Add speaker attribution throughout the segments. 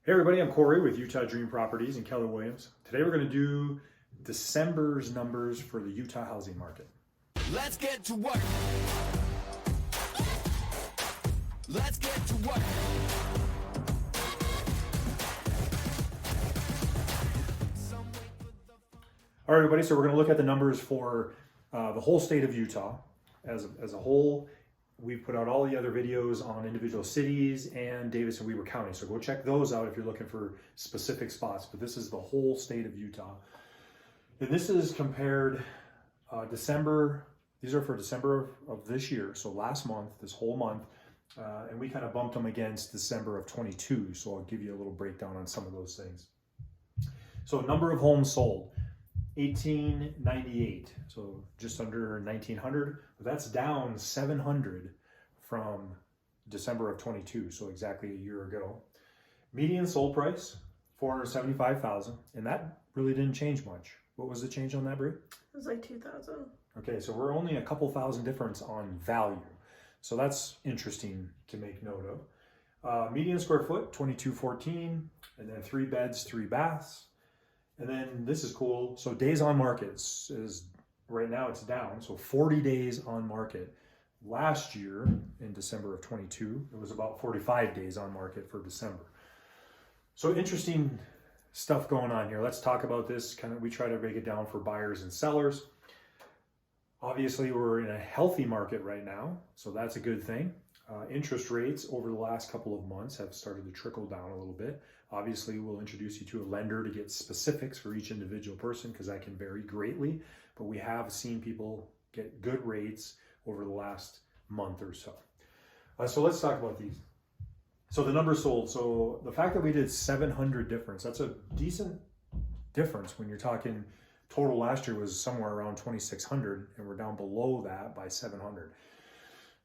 Speaker 1: Hey everybody, I'm Cory with Utah Dream Properties in Keller Williams. Today we're going to do December's numbers for the Utah housing market.
Speaker 2: Let's get to work. Let's get to work.
Speaker 1: All right everybody, so we're going to look at the numbers for the whole state of Utah as a whole. We've put out all the other videos on individual cities and Davis and Weber County. So go check those out if you're looking for specific spots. But this is the whole state of Utah. And this is compared December. These are for December of this year. So last month, this whole month. And we kind of bumped them against December of 22. So I'll give you a little breakdown on some of those things. So number of homes sold. 1898, so just under 1900, but that's down 700 from December of 22, so exactly a year ago. Median sold price, 475,000, and that really didn't change much. What was the change on that, Brie?
Speaker 3: It was like 2,000.
Speaker 1: Okay, so we're only a couple thousand difference on value, so that's interesting to make note of. Median square foot, 2214, and then 3 beds, 3 baths. And then this is cool. So days on market is right now it's down. So 40 days on market. Last year in December of 22, it was about 45 days on market for December. So interesting stuff going on here. Let's talk about this. We try to break it down for buyers and sellers. Obviously, we're in a healthy market right now, so that's a good thing. Interest rates over the last couple of months have started to trickle down a little bit. Obviously, we'll introduce you to a lender to get specifics for each individual person because that can vary greatly, but we have seen people get good rates over the last month or so. So let's talk about these. So the numbers sold. So the fact that we did 700 difference, that's a decent difference when you're talking total last year was somewhere around 2,600 and we're down below that by 700.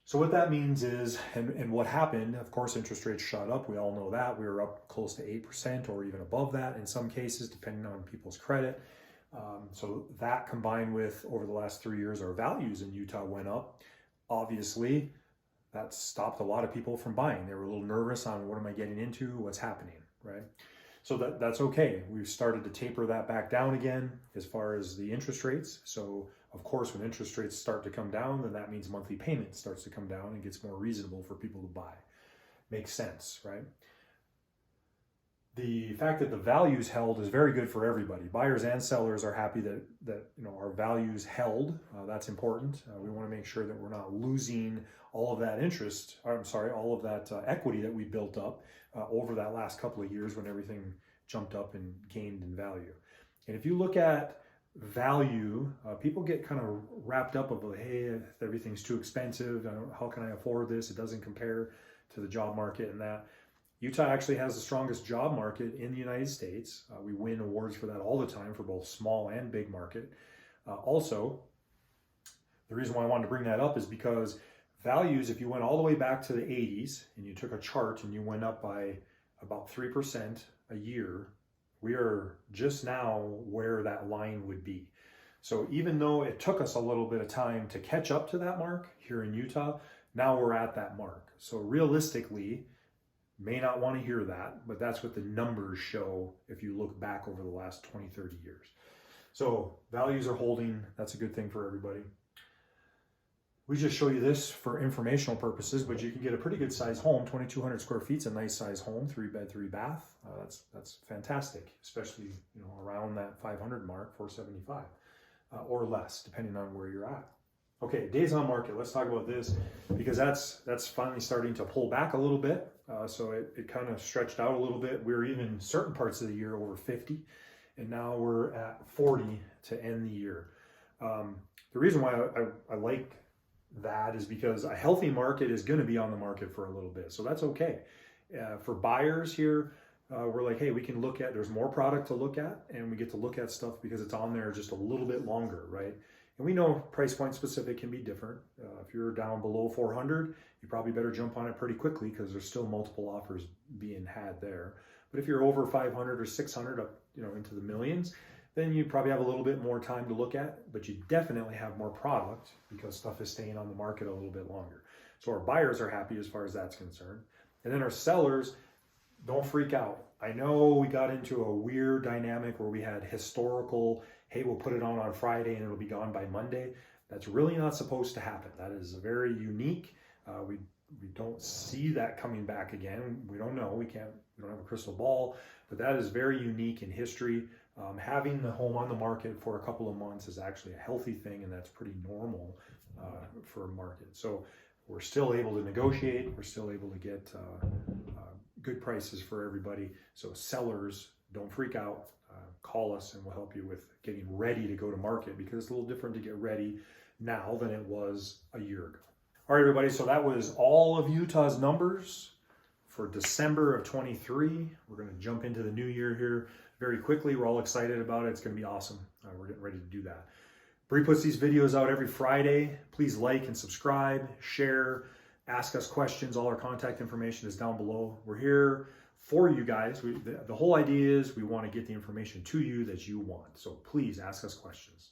Speaker 1: So what that means is, and what happened, of course, interest rates shot up. We all know that. We were up close to 8% or even above that in some cases, depending on people's credit. So that combined with over the last 3 years, our values in Utah went up. Obviously, that stopped a lot of people from buying. They were a little nervous on what am I getting into, what's happening, right? So that's okay. We've started to taper that back down again as far as the interest rates. So of course, when interest rates start to come down, then that means monthly payment starts to come down and gets more reasonable for people to buy. Makes sense, right? The fact that the values held is very good for everybody. Buyers and sellers are happy that our values held. That's important. We want to make sure that we're not losing all of that all of that equity that we built up over that last couple of years when everything jumped up and gained in value. And if you look at value, people get kind of wrapped up of, hey, everything's too expensive. How can I afford this? It doesn't compare to the job market and that. Utah actually has the strongest job market in the United States. We win awards for that all the time for both small and big market. Also, the reason why I wanted to bring that up is because values, if you went all the way back to the 80s and you took a chart and you went up by about 3% a year, we are just now where that line would be. So even though it took us a little bit of time to catch up to that mark here in Utah, now we're at that mark. So realistically, may not want to hear that, but that's what the numbers show if you look back over the last 20, 30 years. So values are holding. That's a good thing for everybody. We just show you this for informational purposes, but you can get a pretty good size home. 2,200 square feet is a nice size home, 3 bed, 3 bath. That's fantastic, especially around that 500 mark, 475 or less, depending on where you're at. Okay, days on market. Let's talk about this because that's finally starting to pull back a little bit. So it kind of stretched out a little bit. We were even certain parts of the year over 50, and now we're at 40 to end the year. The reason why I like that is because a healthy market is going to be on the market for a little bit. So that's okay. For buyers here, we're like, hey, we can look at, there's more product to look at, and we get to look at stuff because it's on there just a little bit longer, right? And we know price point specific can be different. If you're down below 400, you probably better jump on it pretty quickly because there's still multiple offers being had there. But if you're over 500 or 600 up, into the millions, then you probably have a little bit more time to look at, but you definitely have more product because stuff is staying on the market a little bit longer. So our buyers are happy as far as that's concerned. And then our sellers, don't freak out. I know we got into a weird dynamic where we had historical, hey, we'll put it on Friday and it'll be gone by Monday. That's really not supposed to happen. That is very unique. We don't see that coming back again. We don't know. We don't have a crystal ball, but that is very unique in history. Having the home on the market for a couple of months is actually a healthy thing, and that's pretty normal for a market. So we're still able to negotiate. We're still able to get good prices for everybody. So sellers, don't freak out. Call us and we'll help you with getting ready to go to market, because it's a little different to get ready now than it was a year ago. All right, everybody. So that was all of Utah's numbers for December of 23. We're going to jump into the new year here very quickly. We're all excited about it. It's going to be awesome. We're getting ready to do that. Bree puts these videos out every Friday. Please like and subscribe, share, ask us questions. All our contact information is down below. We're here for you guys. The whole idea is we want to get the information to you that you want. So please ask us questions.